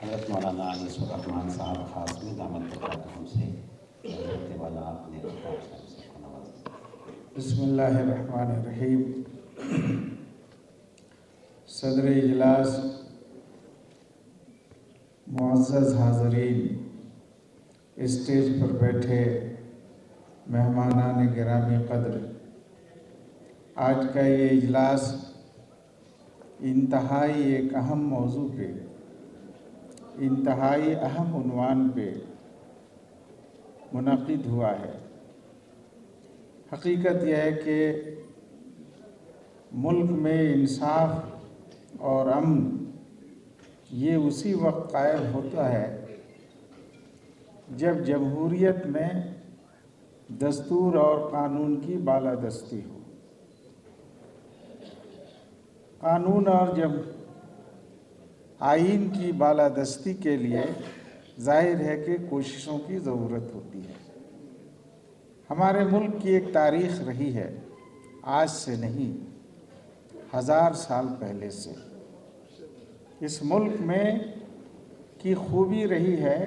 حضرت مولانا انیس الرحمن صاحب خاص میں دامت برکاتہم سے حضرت والا اپنے خطاب سے ہم سب کو نوازا۔ بسم اللہ الرحمن الرحیم۔ صدر اجلاس، معزز حاضرین، اسٹیج پر بیٹھے مہمانان گرامی قدر، آج کا یہ اجلاس انتہائی ایک اہم موضوع پہ، انتہائی اہم عنوان پہ منعقد ہوا ہے۔ حقیقت یہ ہے کہ ملک میں انصاف اور امن یہ اسی وقت قائم ہوتا ہے جب جمہوریت میں دستور اور قانون کی بالادستی ہو۔ قانون اور جب آئین کی بالادستی کے لیے ظاہر ہے کہ کوششوں کی ضرورت ہوتی ہے۔ ہمارے ملک کی ایک تاریخ رہی ہے، آج سے نہیں، 1000 سال پہلے سے۔ اس ملک میں کی خوبی رہی ہے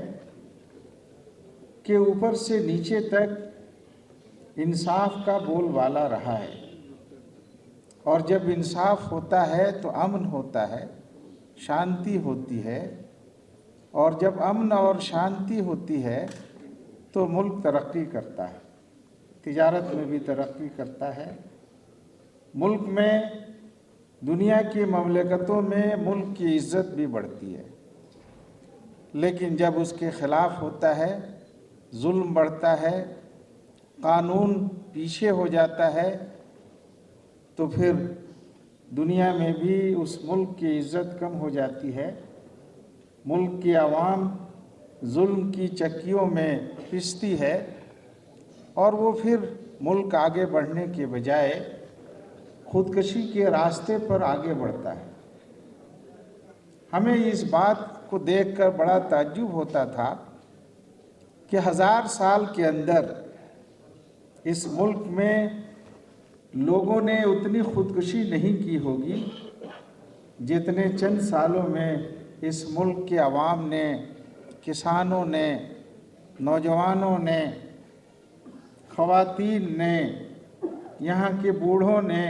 کہ اوپر سے نیچے تک انصاف کا بول بالا رہا ہے، اور جب انصاف ہوتا ہے تو امن ہوتا ہے، شانتی ہوتی ہے، اور جب امن اور شانتی ہوتی ہے تو ملک ترقی کرتا ہے، تجارت میں بھی ترقی کرتا ہے۔ ملک میں دنیا کی مملکتوں میں ملک کی عزت بھی بڑھتی ہے، لیکن جب اس کے خلاف ہوتا ہے، ظلم بڑھتا ہے، قانون پیچھے ہو جاتا ہے، تو پھر دنیا میں بھی اس ملک کی عزت کم ہو جاتی ہے۔ ملک کی عوام ظلم کی چکیوں میں پستی ہے، اور وہ پھر ملک آگے بڑھنے کے بجائے خودکشی کے راستے پر آگے بڑھتا ہے۔ ہمیں اس بات کو دیکھ کر بڑا تعجب ہوتا تھا کہ 1000 سال کے اندر اس ملک میں لوگوں نے اتنی خودکشی نہیں کی ہوگی جتنے چند سالوں میں اس ملک کے عوام نے، کسانوں نے، نوجوانوں نے، خواتین نے، یہاں کے بوڑھوں نے،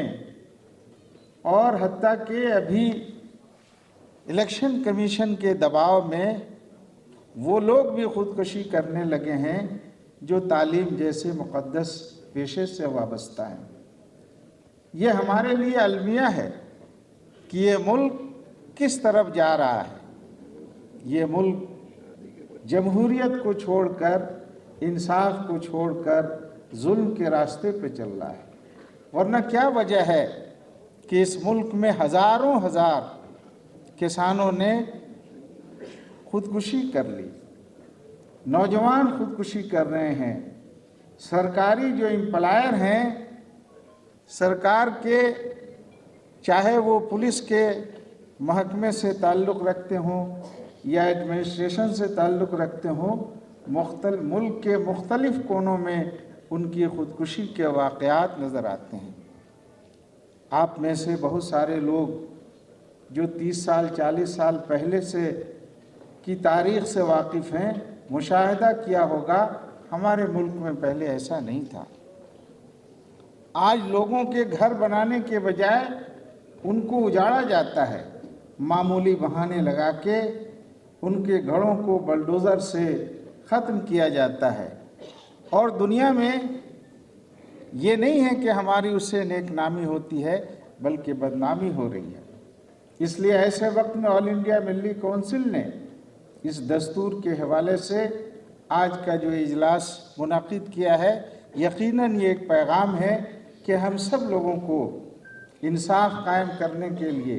اور حتیٰ کہ ابھی الیکشن کمیشن کے دباؤ میں وہ لوگ بھی خودکشی کرنے لگے ہیں جو تعلیم جیسے مقدس پیشے سے وابستہ ہیں۔ یہ ہمارے لیے المیہ ہے کہ یہ ملک کس طرف جا رہا ہے۔ یہ ملک جمہوریت کو چھوڑ کر، انصاف کو چھوڑ کر ظلم کے راستے پہ چل رہا ہے۔ ورنہ کیا وجہ ہے کہ اس ملک میں ہزاروں ہزار کسانوں نے خودکشی کر لی، نوجوان خودکشی کر رہے ہیں، سرکاری جو امپلائر ہیں، سرکار کے، چاہے وہ پولیس کے محکمے سے تعلق رکھتے ہوں یا ایڈمنسٹریشن سے تعلق رکھتے ہوں، ملک کے مختلف کونوں میں ان کی خودکشی کے واقعات نظر آتے ہیں۔ آپ میں سے بہت سارے لوگ جو 30 سال 40 سال پہلے سے کی تاریخ سے واقف ہیں، مشاہدہ کیا ہوگا ہمارے ملک میں پہلے ایسا نہیں تھا۔ آج لوگوں کے گھر بنانے کے بجائے ان کو اجاڑا جاتا ہے، معمولی بہانے لگا کے ان کے گھروں کو بلڈوزر سے ختم کیا جاتا ہے، اور دنیا میں یہ نہیں ہے کہ ہماری اس سے نیک نامی ہوتی ہے، بلکہ بدنامی ہو رہی ہے۔ اس لیے ایسے وقت میں آل انڈیا ملی کونسل نے اس دستور کے حوالے سے آج کا جو اجلاس منعقد کیا ہے، یقیناً یہ ایک پیغام ہے کہ ہم سب لوگوں کو انصاف قائم کرنے کے لیے،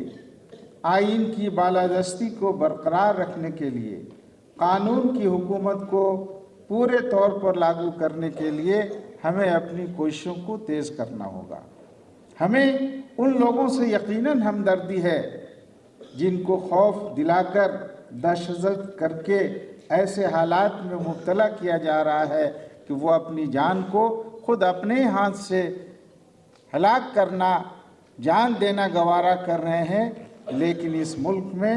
آئین کی بالادستی کو برقرار رکھنے کے لیے، قانون کی حکومت کو پورے طور پر لاگو کرنے کے لیے ہمیں اپنی کوششوں کو تیز کرنا ہوگا۔ ہمیں ان لوگوں سے یقیناً ہمدردی ہے جن کو خوف دلا کر، دہشت کر کے ایسے حالات میں مبتلا کیا جا رہا ہے کہ وہ اپنی جان کو خود اپنے ہاتھ سے ہلاک کرنا، جان دینا گوارا کر رہے ہیں، لیکن اس ملک میں